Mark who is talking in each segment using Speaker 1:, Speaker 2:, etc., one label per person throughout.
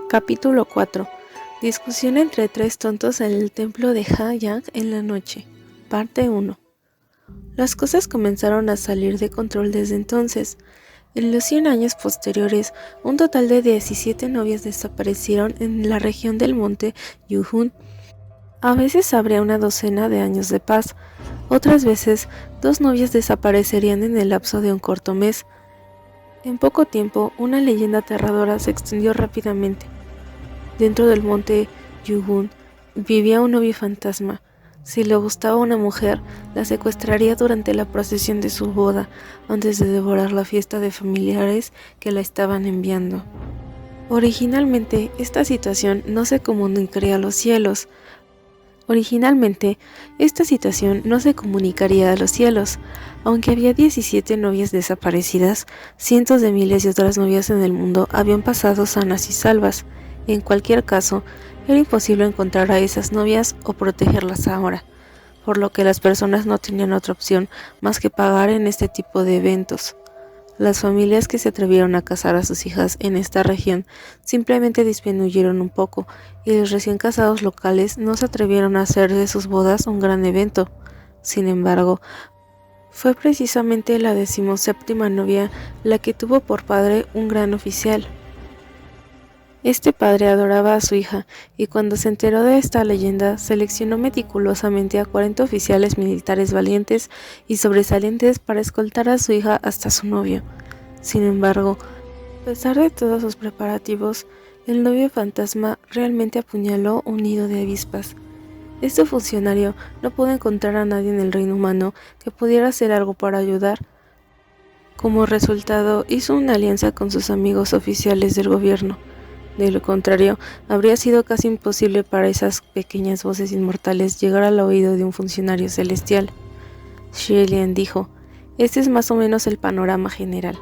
Speaker 1: Capítulo 4. Discusión entre tres tontos en el templo de Ha-Yang en la noche. Parte 1. Las cosas comenzaron a salir de control desde entonces. En los 100 años posteriores, un total de 17 novias desaparecieron en la región del monte Yuhun. A veces habría una docena de años de paz, otras veces 2 novias desaparecerían en el lapso de un corto mes. En poco tiempo, una leyenda aterradora se extendió rápidamente. Dentro del monte Yuhun vivía un novio fantasma. Si le gustaba una mujer, la secuestraría durante la procesión de su boda, antes de devorar la fiesta de familiares que la estaban enviando. Originalmente, esta situación no se comunicaría a los cielos. Aunque había 17 novias desaparecidas, cientos de miles de otras novias en el mundo habían pasado sanas y salvas. En cualquier caso, era imposible encontrar a esas novias o protegerlas ahora, por lo que las personas no tenían otra opción más que pagar en este tipo de eventos. Las familias que se atrevieron a casar a sus hijas en esta región simplemente disminuyeron un poco, y los recién casados locales no se atrevieron a hacer de sus bodas un gran evento. Sin embargo, fue precisamente la 17ª novia la que tuvo por padre un gran oficial. Este padre adoraba a su hija, y cuando se enteró de esta leyenda, seleccionó meticulosamente a 40 oficiales militares valientes y sobresalientes para escoltar a su hija hasta su novio. Sin embargo, a pesar de todos sus preparativos, el novio fantasma realmente apuñaló un nido de avispas. Este funcionario no pudo encontrar a nadie en el reino humano que pudiera hacer algo para ayudar. Como resultado, hizo una alianza con sus amigos oficiales del gobierno. De lo contrario, habría sido casi imposible para esas pequeñas voces inmortales llegar al oído de un funcionario celestial. Xie Lian dijo: "Este es más o menos el panorama general".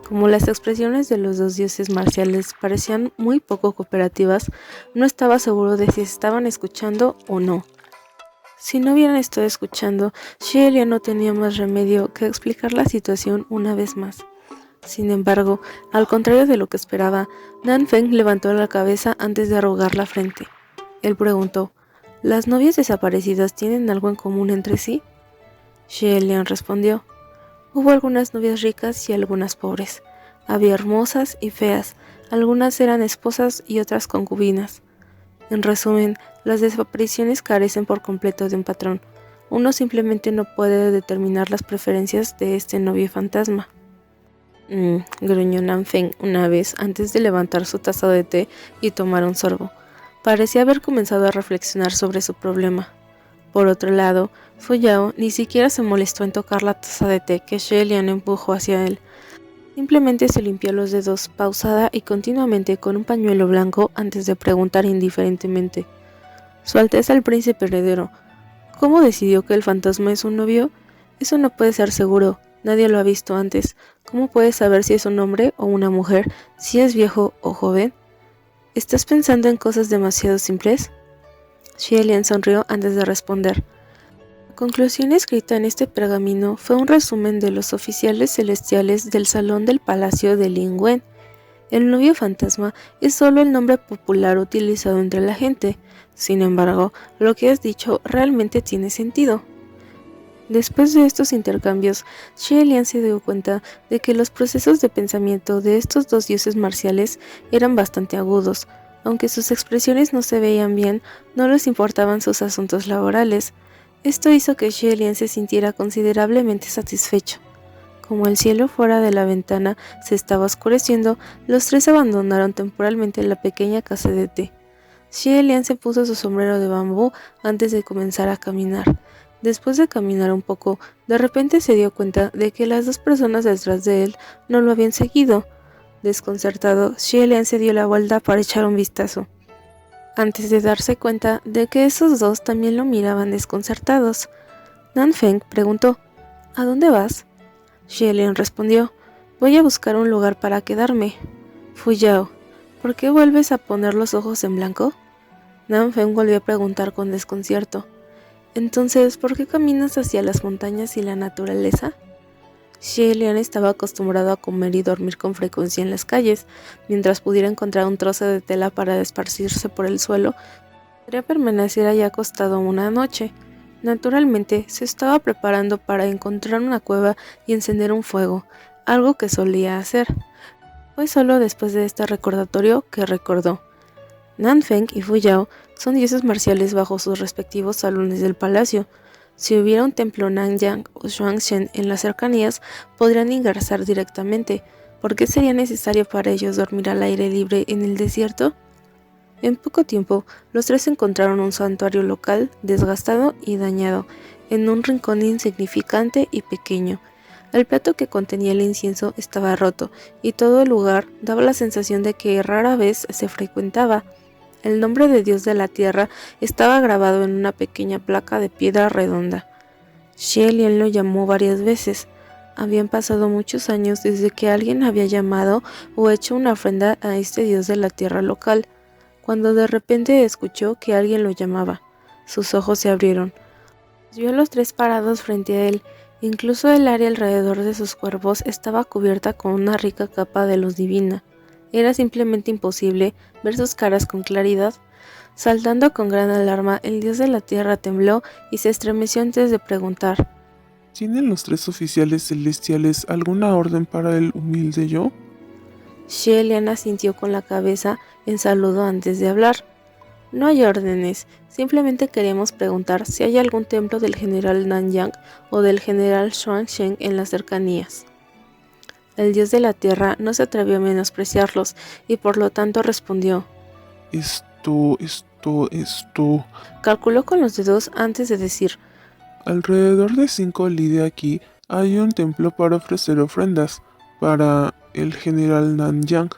Speaker 1: Como las expresiones de los dos dioses marciales parecían muy poco cooperativas, no estaba seguro de si estaban escuchando o no. Si no hubieran estado escuchando, Xie Lian no tenía más remedio que explicar la situación una vez más. Sin embargo, al contrario de lo que esperaba, Nan Feng levantó la cabeza antes de arrugar la frente. Él preguntó: ¿las novias desaparecidas tienen algo en común entre sí? Xie Lian respondió: hubo algunas novias ricas y algunas pobres. Había hermosas y feas, algunas eran esposas y otras concubinas. En resumen, las desapariciones carecen por completo de un patrón. Uno simplemente no puede determinar las preferencias de este novio fantasma. Gruñó Nan Feng una vez antes de levantar su taza de té y tomar un sorbo. Parecía haber comenzado a reflexionar sobre su problema. Por otro lado, Fu Yao ni siquiera se molestó en tocar la taza de té que Xie Lian empujó hacia él. Simplemente se limpió los dedos pausada y continuamente con un pañuelo blanco antes de preguntar indiferentemente: Su Alteza el Príncipe Heredero, ¿cómo decidió que el fantasma es un novio? Eso no puede ser seguro. Nadie lo ha visto antes. ¿Cómo puedes saber si es un hombre o una mujer, si es viejo o joven? ¿Estás pensando en cosas demasiado simples? Xie Lian sonrió antes de responder. La conclusión escrita en este pergamino fue un resumen de los oficiales celestiales del salón del palacio de Lingwen. El novio fantasma es solo el nombre popular utilizado entre la gente. Sin embargo, lo que has dicho realmente tiene sentido. Después de estos intercambios, Xie Lian se dio cuenta de que los procesos de pensamiento de estos dos dioses marciales eran bastante agudos. Aunque sus expresiones no se veían bien, no les importaban sus asuntos laborales. Esto hizo que Xie Lian se sintiera considerablemente satisfecho. Como el cielo fuera de la ventana se estaba oscureciendo, los tres abandonaron temporalmente la pequeña casa de té. Xie Lian se puso su sombrero de bambú antes de comenzar a caminar. Después de caminar un poco, de repente se dio cuenta de que las dos personas detrás de él no lo habían seguido. Desconcertado, Xie Lian se dio la vuelta para echar un vistazo, antes de darse cuenta de que esos dos también lo miraban desconcertados. Nan Feng preguntó: ¿a dónde vas? Xie Lian respondió: voy a buscar un lugar para quedarme. Fu Yao: ¿por qué vuelves a poner los ojos en blanco? Nan Feng volvió a preguntar con desconcierto: entonces, ¿por qué caminas hacia las montañas y la naturaleza? Xie Lian estaba acostumbrado a comer y dormir con frecuencia en las calles. Mientras pudiera encontrar un trozo de tela para esparcirse por el suelo, podría permanecer allí acostado una noche. Naturalmente, se estaba preparando para encontrar una cueva y encender un fuego, algo que solía hacer. Fue solo después de este recordatorio que recordó. Nanfeng y Fuyao son dioses marciales bajo sus respectivos salones del palacio. Si hubiera un templo Nanyang o Xuanzhen en las cercanías, podrían ingresar directamente. ¿Por qué sería necesario para ellos dormir al aire libre en el desierto? En poco tiempo, los tres encontraron un santuario local desgastado y dañado, en un rincón insignificante y pequeño. El plato que contenía el incienso estaba roto, y todo el lugar daba la sensación de que rara vez se frecuentaba. El nombre de Dios de la Tierra estaba grabado en una pequeña placa de piedra redonda. Xie Lian lo llamó varias veces. Habían pasado muchos años desde que alguien había llamado o hecho una ofrenda a este Dios de la Tierra local, cuando de repente escuchó que alguien lo llamaba. Sus ojos se abrieron. Vio a los tres parados frente a él. Incluso el área alrededor de sus cuerpos estaba cubierta con una rica capa de luz divina. Era simplemente imposible ver sus caras con claridad. Saltando con gran alarma, el dios de la tierra tembló y se estremeció antes de preguntar:
Speaker 2: ¿Tienen los tres oficiales celestiales alguna orden para el humilde yo?
Speaker 1: Xie Lian asintió con la cabeza en saludo antes de hablar. No hay órdenes, simplemente queremos preguntar si hay algún templo del general Nanyang o del general Xuanzhen en las cercanías. El dios de la tierra no se atrevió a menospreciarlos y por lo tanto respondió.
Speaker 2: Esto.
Speaker 1: Calculó con los dedos antes de decir.
Speaker 2: Alrededor de 5 li de aquí hay un templo para ofrecer ofrendas para el general Nanyang.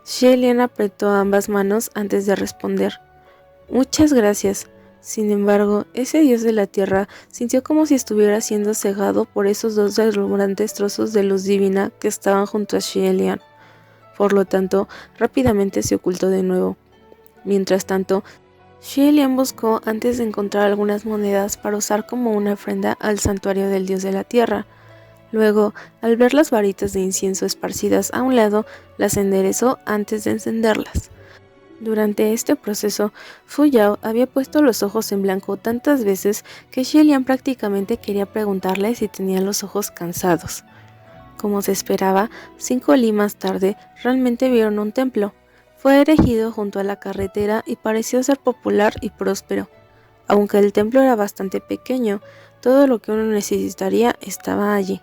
Speaker 1: Xie Lian apretó ambas manos antes de responder. Muchas gracias. Sin embargo, ese dios de la tierra sintió como si estuviera siendo cegado por esos dos deslumbrantes trozos de luz divina que estaban junto a Xie Lian. Por lo tanto, rápidamente se ocultó de nuevo. Mientras tanto, Xie Lian buscó antes de encontrar algunas monedas para usar como una ofrenda al santuario del dios de la tierra. Luego, al ver las varitas de incienso esparcidas a un lado, las enderezó antes de encenderlas. Durante este proceso, Fuyao había puesto los ojos en blanco tantas veces que Xie Lian prácticamente quería preguntarle si tenía los ojos cansados. Como se esperaba, 5 li más tarde, realmente vieron un templo. Fue erigido junto a la carretera y pareció ser popular y próspero. Aunque el templo era bastante pequeño, todo lo que uno necesitaría estaba allí.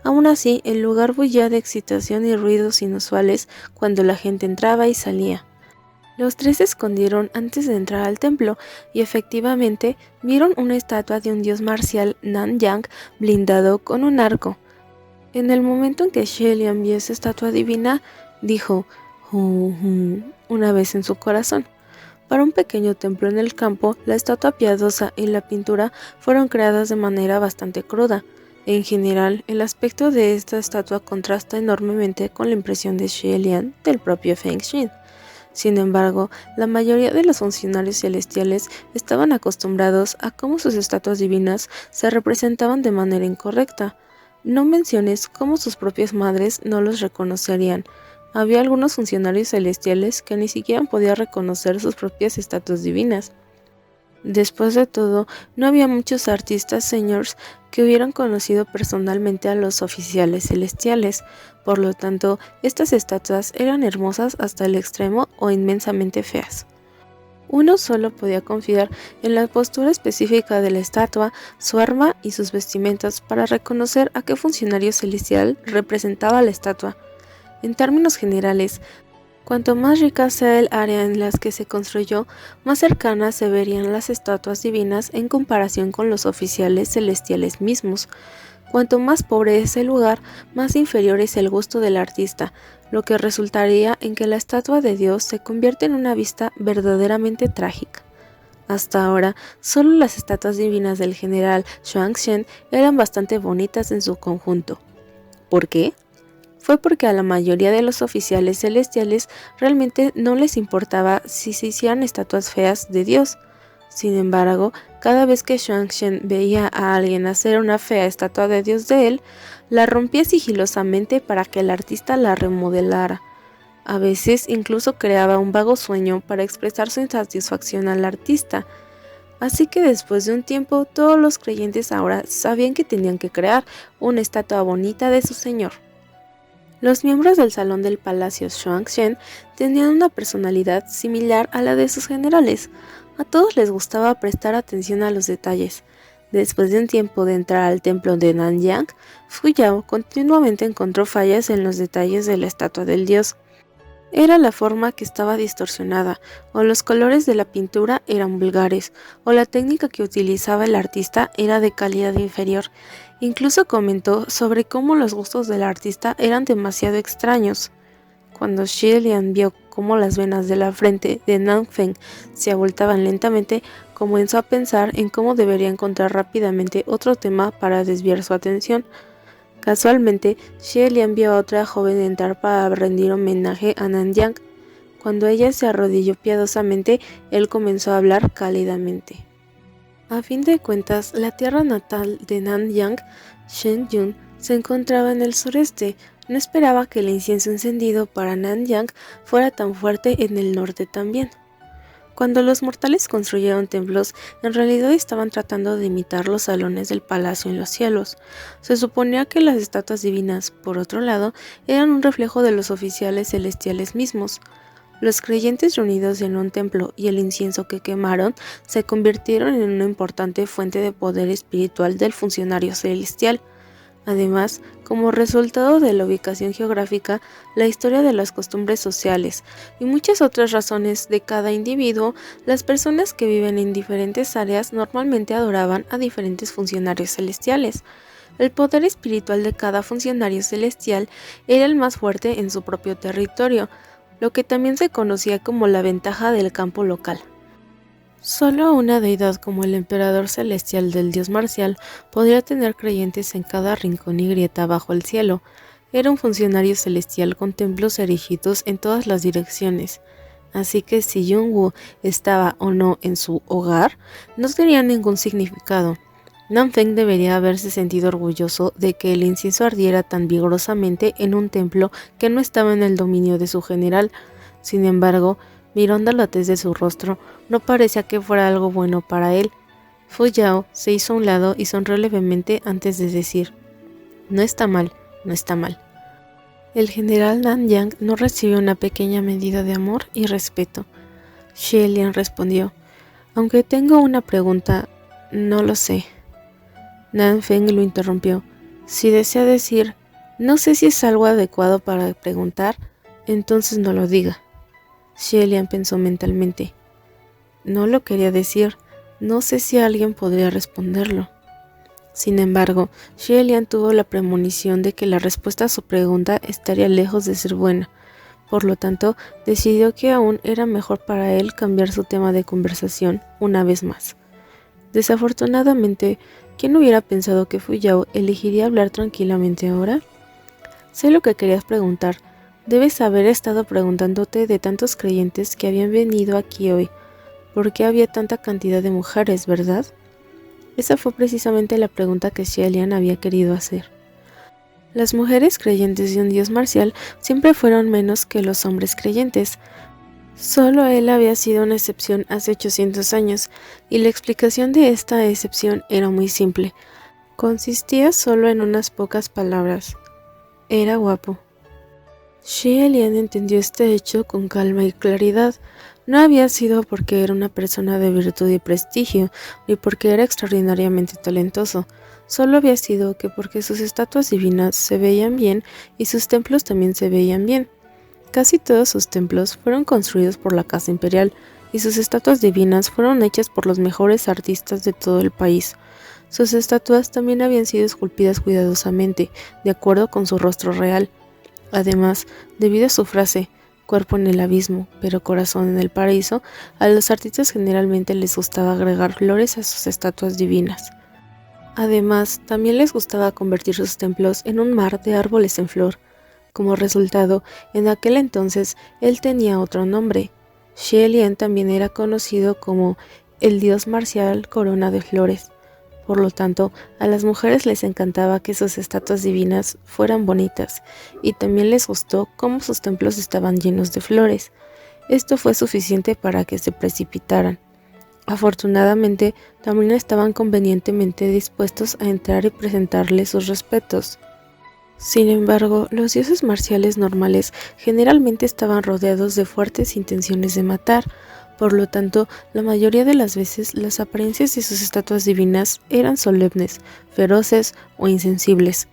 Speaker 1: Aún así, el lugar bullía de excitación y ruidos inusuales cuando la gente entraba y salía. Los tres se escondieron antes de entrar al templo y efectivamente vieron una estatua de un dios marcial Nanyang blindado con un arco. En el momento en que Xie Lian vio esa estatua divina, dijo una vez en su corazón. Para un pequeño templo en el campo, la estatua piadosa y la pintura fueron creadas de manera bastante cruda. En general, el aspecto de esta estatua contrasta enormemente con la impresión de Xie Lian del propio Feng Xin. Sin embargo, la mayoría de los funcionarios celestiales estaban acostumbrados a cómo sus estatuas divinas se representaban de manera incorrecta. No menciones cómo sus propias madres no los reconocerían. Había algunos funcionarios celestiales que ni siquiera podían reconocer sus propias estatuas divinas. Después de todo, no había muchos artistas seniors que hubieran conocido personalmente a los oficiales celestiales, por lo tanto, estas estatuas eran hermosas hasta el extremo o inmensamente feas. Uno solo podía confiar en la postura específica de la estatua, su arma y sus vestimentas para reconocer a qué funcionario celestial representaba la estatua. En términos generales, cuanto más rica sea el área en las que se construyó, más cercanas se verían las estatuas divinas en comparación con los oficiales celestiales mismos. Cuanto más pobre es el lugar, más inferior es el gusto del artista, lo que resultaría en que la estatua de Dios se convierte en una vista verdaderamente trágica. Hasta ahora, solo las estatuas divinas del general Xuanzhen eran bastante bonitas en su conjunto. ¿Por qué? Fue porque a la mayoría de los oficiales celestiales realmente no les importaba si se hicieran estatuas feas de Dios. Sin embargo, cada vez que Shuang-Shen veía a alguien hacer una fea estatua de Dios de él, la rompía sigilosamente para que el artista la remodelara. A veces incluso creaba un vago sueño para expresar su insatisfacción al artista. Así que después de un tiempo, todos los creyentes ahora sabían que tenían que crear una estatua bonita de su señor. Los miembros del salón del palacio Shuang-Shen tenían una personalidad similar a la de sus generales. A todos les gustaba prestar atención a los detalles. Después de un tiempo de entrar al templo de Nanyang, Fu Yao continuamente encontró fallas en los detalles de la estatua del dios. Era la forma que estaba distorsionada, o los colores de la pintura eran vulgares, o la técnica que utilizaba el artista era de calidad inferior. Incluso comentó sobre cómo los gustos del artista eran demasiado extraños. Cuando Xie Lian vio cómo las venas de la frente de Nanfeng se abultaban lentamente, comenzó a pensar en cómo debería encontrar rápidamente otro tema para desviar su atención. Casualmente, Xie Lian vio a otra joven entrar para rendir homenaje a Nanyang. Cuando ella se arrodilló piadosamente, él comenzó a hablar cálidamente. A fin de cuentas, la tierra natal de Nanyang, Shenyun, se encontraba en el sureste. No esperaba que el incienso encendido para Nanyang fuera tan fuerte en el norte también. Cuando los mortales construyeron templos, en realidad estaban tratando de imitar los salones del palacio en los cielos. Se suponía que las estatuas divinas, por otro lado, eran un reflejo de los oficiales celestiales mismos. Los creyentes reunidos en un templo y el incienso que quemaron se convirtieron en una importante fuente de poder espiritual del funcionario celestial. Además, como resultado de la ubicación geográfica, la historia de las costumbres sociales y muchas otras razones de cada individuo, las personas que viven en diferentes áreas normalmente adoraban a diferentes funcionarios celestiales. El poder espiritual de cada funcionario celestial era el más fuerte en su propio territorio, lo que también se conocía como la ventaja del campo local. Solo una deidad como el emperador celestial del dios marcial podría tener creyentes en cada rincón y grieta bajo el cielo. Era un funcionario celestial con templos erigidos en todas las direcciones. Así que si Jung-woo estaba o no en su hogar, no tenía ningún significado. Nanfeng debería haberse sentido orgulloso de que el incienso ardiera tan vigorosamente en un templo que no estaba en el dominio de su general. Sin embargo, mirando la tez de su rostro, no parecía que fuera algo bueno para él. Fu Yao se hizo a un lado y sonrió levemente antes de decir: no está mal, no está mal. El general Nanyang no recibió una pequeña medida de amor y respeto. Xie Lian respondió: aunque tengo una pregunta, no lo sé. Nanfeng lo interrumpió: si desea decir, no sé si es algo adecuado para preguntar, entonces no lo diga. Xie Lian pensó mentalmente: no lo quería decir, no sé si alguien podría responderlo. Sin embargo, Xie Lian tuvo la premonición de que la respuesta a su pregunta estaría lejos de ser buena. Por lo tanto, decidió que aún era mejor para él cambiar su tema de conversación una vez más. Desafortunadamente, ¿quién hubiera pensado que Fu Yao elegiría hablar tranquilamente ahora? Sé lo que querías preguntar. Debes haber estado preguntándote de tantos creyentes que habían venido aquí hoy. ¿Por qué había tanta cantidad de mujeres, verdad? Esa fue precisamente la pregunta que Xie Lian había querido hacer. Las mujeres creyentes de un dios marcial siempre fueron menos que los hombres creyentes. Solo él había sido una excepción hace 800 años, y la explicación de esta excepción era muy simple. Consistía solo en unas pocas palabras. Era guapo. Xie Lian entendió este hecho con calma y claridad. No había sido porque era una persona de virtud y prestigio, ni porque era extraordinariamente talentoso. Solo había sido que porque sus estatuas divinas se veían bien y sus templos también se veían bien. Casi todos sus templos fueron construidos por la Casa Imperial y sus estatuas divinas fueron hechas por los mejores artistas de todo el país. Sus estatuas también habían sido esculpidas cuidadosamente, de acuerdo con su rostro real. Además, debido a su frase, cuerpo en el abismo, pero corazón en el paraíso, a los artistas generalmente les gustaba agregar flores a sus estatuas divinas. Además, también les gustaba convertir sus templos en un mar de árboles en flor. Como resultado, en aquel entonces, él tenía otro nombre. Xie Lian también era conocido como el dios marcial corona de flores. Por lo tanto, a las mujeres les encantaba que sus estatuas divinas fueran bonitas, y también les gustó cómo sus templos estaban llenos de flores. Esto fue suficiente para que se precipitaran. Afortunadamente, también estaban convenientemente dispuestos a entrar y presentarle sus respetos. Sin embargo, los dioses marciales normales generalmente estaban rodeados de fuertes intenciones de matar. Por lo tanto, la mayoría de las veces las apariencias de sus estatuas divinas eran solemnes, feroces o insensibles.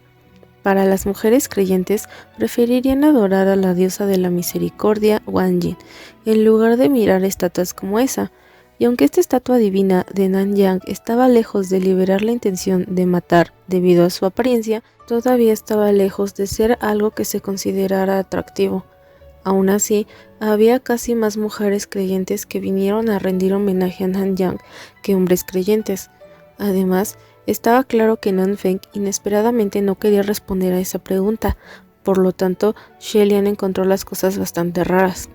Speaker 1: Para las mujeres creyentes, preferirían adorar a la diosa de la misericordia, Wanjin, en lugar de mirar estatuas como esa. Y aunque esta estatua divina de Nanyang estaba lejos de liberar la intención de matar debido a su apariencia, todavía estaba lejos de ser algo que se considerara atractivo. Aún así, había casi más mujeres creyentes que vinieron a rendir homenaje a Nanyang que hombres creyentes. Además, estaba claro que Nanfeng inesperadamente no quería responder a esa pregunta, por lo tanto, Xie Lian encontró las cosas bastante raras.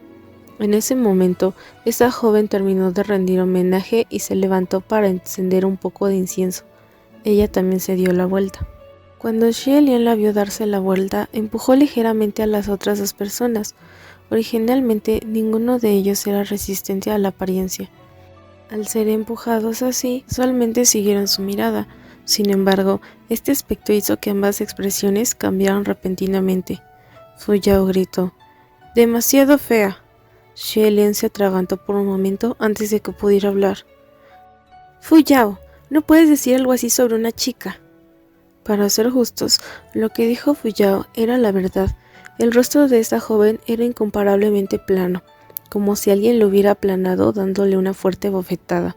Speaker 1: En ese momento, esa joven terminó de rendir homenaje y se levantó para encender un poco de incienso. Ella también se dio la vuelta. Cuando Xie Lian la vio darse la vuelta, empujó ligeramente a las otras dos personas. Originalmente, ninguno de ellos era resistente a la apariencia. Al ser empujados así, usualmente siguieron su mirada. Sin embargo, este aspecto hizo que ambas expresiones cambiaran repentinamente. Fu Yao gritó: «¡Demasiado fea!». Xie Lian se atragantó por un momento antes de que pudiera hablar. «Fu Yao, no puedes decir algo así sobre una chica». Para ser justos, lo que dijo Fu Yao era la verdad. El rostro de esta joven era incomparablemente plano, como si alguien lo hubiera aplanado dándole una fuerte bofetada.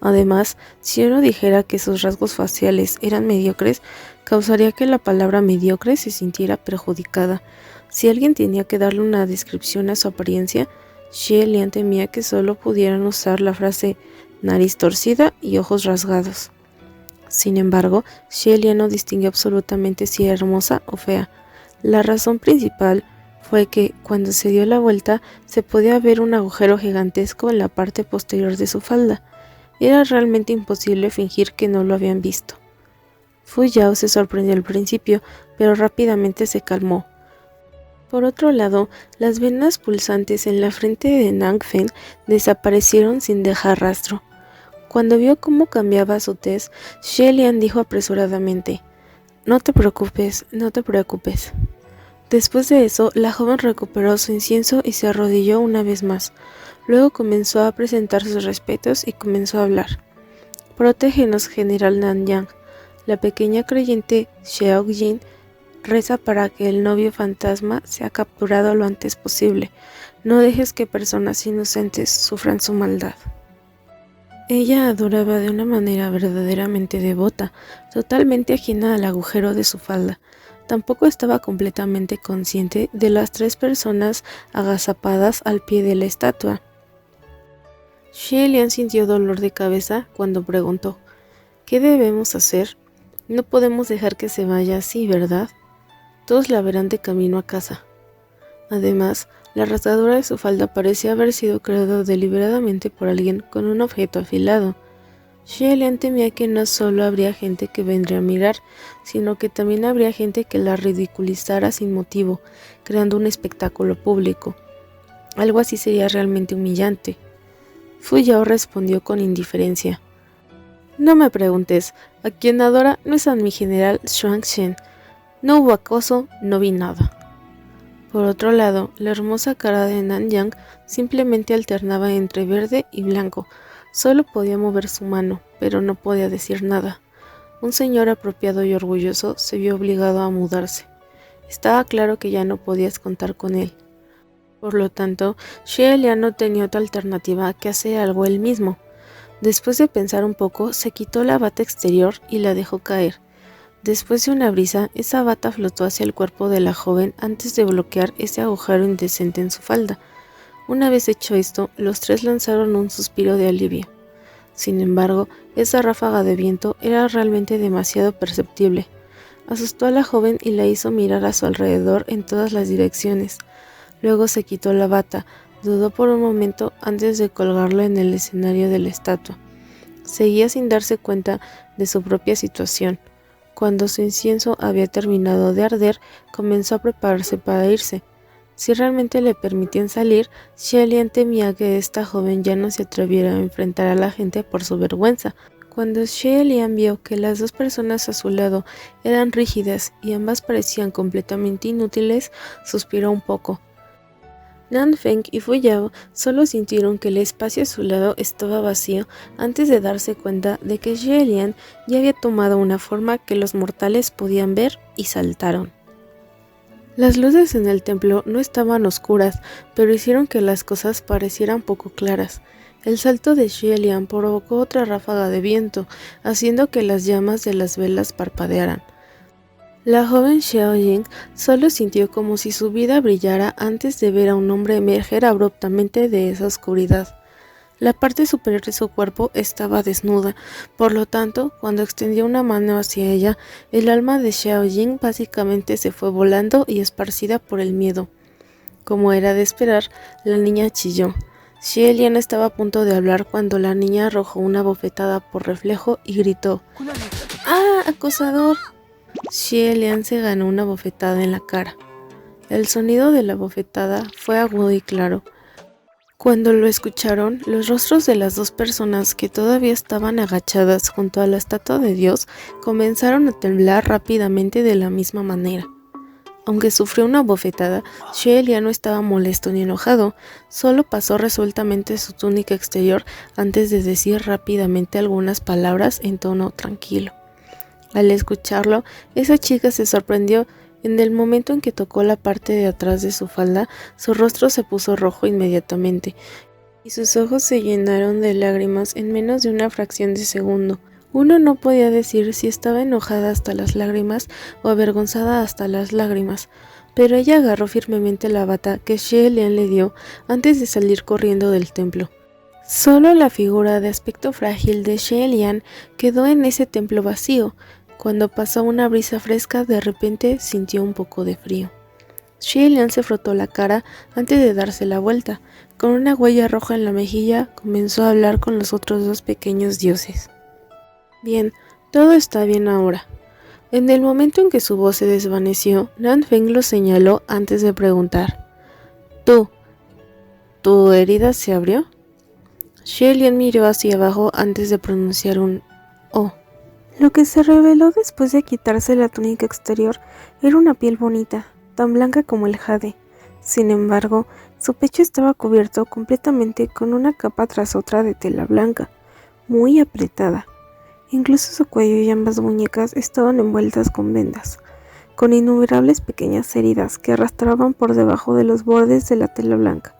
Speaker 1: Además, si uno dijera que sus rasgos faciales eran mediocres, causaría que la palabra mediocre se sintiera perjudicada. Si alguien tenía que darle una descripción a su apariencia, Xie Lian temía que solo pudieran usar la frase nariz torcida y ojos rasgados. Sin embargo, Xie Lian no distinguió absolutamente si era hermosa o fea. La razón principal fue que, cuando se dio la vuelta, se podía ver un agujero gigantesco en la parte posterior de su falda. Era realmente imposible fingir que no lo habían visto. Fu Yao se sorprendió al principio, pero rápidamente se calmó. Por otro lado, las venas pulsantes en la frente de Nanfeng desaparecieron sin dejar rastro. Cuando vio cómo cambiaba su tez, Xie Lian dijo apresuradamente: «No te preocupes, no te preocupes». Después de eso, la joven recuperó su incienso y se arrodilló una vez más. Luego comenzó a presentar sus respetos y comenzó a hablar. «Protégenos, general Nanyang. La pequeña creyente Xiaojin reza para que el novio fantasma sea capturado lo antes posible. No dejes que personas inocentes sufran su maldad». Ella adoraba de una manera verdaderamente devota, totalmente ajena al agujero de su falda. Tampoco estaba completamente consciente de las 3 personas agazapadas al pie de la estatua. Xie Lian sintió dolor de cabeza cuando preguntó: «¿Qué debemos hacer? No podemos dejar que se vaya así, ¿verdad? Todos la verán de camino a casa». Además, la rasgadura de su falda parecía haber sido creada deliberadamente por alguien con un objeto afilado. Xie Lian temía que no solo habría gente que vendría a mirar, sino que también habría gente que la ridiculizara sin motivo, creando un espectáculo público. Algo así sería realmente humillante. Fu Yao respondió con indiferencia: «No me preguntes, a quien adora no es a mi general Xuanzhen. No hubo acoso, no vi nada». Por otro lado, la hermosa cara de Nanyang simplemente alternaba entre verde y blanco. Solo podía mover su mano, pero no podía decir nada. Un señor apropiado y orgulloso se vio obligado a mudarse. Estaba claro que ya no podías contar con él. Por lo tanto, Xie Lian no tenía otra alternativa que hacer algo él mismo. Después de pensar un poco, se quitó la bata exterior y la dejó caer. Después de una brisa, esa bata flotó hacia el cuerpo de la joven antes de bloquear ese agujero indecente en su falda. Una vez hecho esto, los 3 lanzaron un suspiro de alivio. Sin embargo, esa ráfaga de viento era realmente demasiado perceptible. Asustó a la joven y la hizo mirar a su alrededor en todas las direcciones. Luego se quitó la bata, dudó por un momento antes de colgarla en el escenario de la estatua. seguía sin darse cuenta de su propia situación. Cuando su incienso había terminado de arder, comenzó a prepararse para irse. Si realmente le permitían salir, Xie temía que esta joven ya no se atreviera a enfrentar a la gente por su vergüenza. Cuando Xie vio que las dos personas a su lado eran rígidas y ambas parecían completamente inútiles, suspiró un poco. Nanfeng y Fu Yao solo sintieron que el espacio a su lado estaba vacío antes de darse cuenta de que Xie ya había tomado una forma que los mortales podían ver y saltaron. Las luces en el templo no estaban oscuras, pero hicieron que las cosas parecieran poco claras. El salto de Xie provocó otra ráfaga de viento, haciendo que las llamas de las velas parpadearan. La joven Xiaoying solo sintió como si su vida brillara antes de ver a un hombre emerger abruptamente de esa oscuridad. La parte superior de su cuerpo estaba desnuda, por lo tanto, cuando extendió una mano hacia ella, el alma de Xiaoying básicamente se fue volando y esparcida por el miedo. Como era de esperar, la niña chilló. Xie Lian estaba a punto de hablar cuando la niña arrojó una bofetada por reflejo y gritó: ¡Ah, acosador! Xie Lian se ganó una bofetada en la cara. El sonido de la bofetada fue agudo y claro. Cuando lo escucharon, los rostros de las dos personas que todavía estaban agachadas junto a la estatua de Dios comenzaron a temblar rápidamente de la misma manera. Aunque sufrió una bofetada, Xie Lian no estaba molesto ni enojado, solo pasó resueltamente su túnica exterior antes de decir rápidamente algunas palabras en tono tranquilo. Al escucharlo, esa chica se sorprendió. En el momento en que tocó la parte de atrás de su falda, su rostro se puso rojo inmediatamente, y sus ojos se llenaron de lágrimas en menos de una fracción de segundo. Uno no podía decir si estaba enojada hasta las lágrimas o avergonzada hasta las lágrimas, pero ella agarró firmemente la bata que Xie Lian le dio antes de salir corriendo del templo. Solo la figura de aspecto frágil de Xie Lian quedó en ese templo vacío. Cuando pasó una brisa fresca, de repente sintió un poco de frío. Xie Lian se frotó la cara antes de darse la vuelta. Con una huella roja en la mejilla, comenzó a hablar con los otros dos pequeños dioses. Bien, todo está bien ahora. En el momento en que su voz se desvaneció, Nanfeng lo señaló antes de preguntar: ¿Tu herida se abrió? Xie Lian miró hacia abajo antes de pronunciar un «oh». Lo que se reveló después de quitarse la túnica exterior era una piel bonita, tan blanca como el jade. Sin embargo, su pecho estaba cubierto completamente con una capa tras otra de tela blanca, muy apretada. Incluso su cuello y ambas muñecas estaban envueltas con vendas, con innumerables pequeñas heridas que arrastraban por debajo de los bordes de la tela blanca.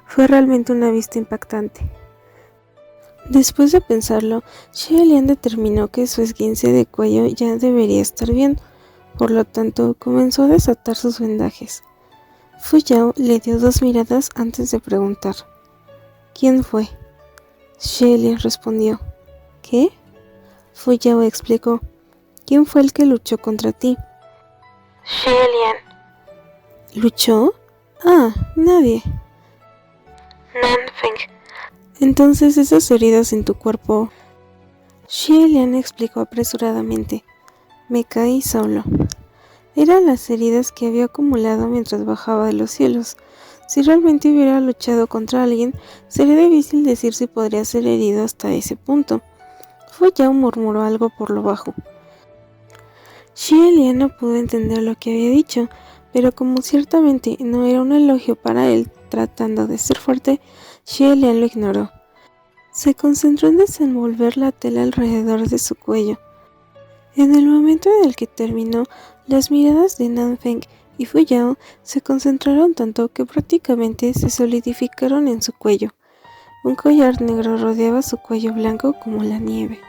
Speaker 1: Fue realmente una vista impactante. Después de pensarlo, Xie Lian determinó que su esguince de cuello ya debería estar bien, por lo tanto comenzó a desatar sus vendajes. Fu Yao le dio 2 miradas antes de preguntar: ¿quién fue? Xie Lian respondió: ¿qué? Fu Yao explicó: ¿quién fue el que luchó contra ti? Xie Lian: ¿luchó? Ah, nadie. Nanfeng: entonces esas heridas en tu cuerpo... Xie Lian explicó apresuradamente: me caí solo. Eran las heridas que había acumulado mientras bajaba de los cielos. Si realmente hubiera luchado contra alguien, sería difícil decir si podría ser herido hasta ese punto. Fu Yao murmuró algo por lo bajo. Xie Lian no pudo entender lo que había dicho, pero como ciertamente no era un elogio para él tratando de ser fuerte, Xie Lian lo ignoró. Se concentró en desenvolver la tela alrededor de su cuello. En el momento en el que terminó, las miradas de Nanfeng y Fu Yao se concentraron tanto que prácticamente se solidificaron en su cuello. Un collar negro rodeaba su cuello blanco como la nieve.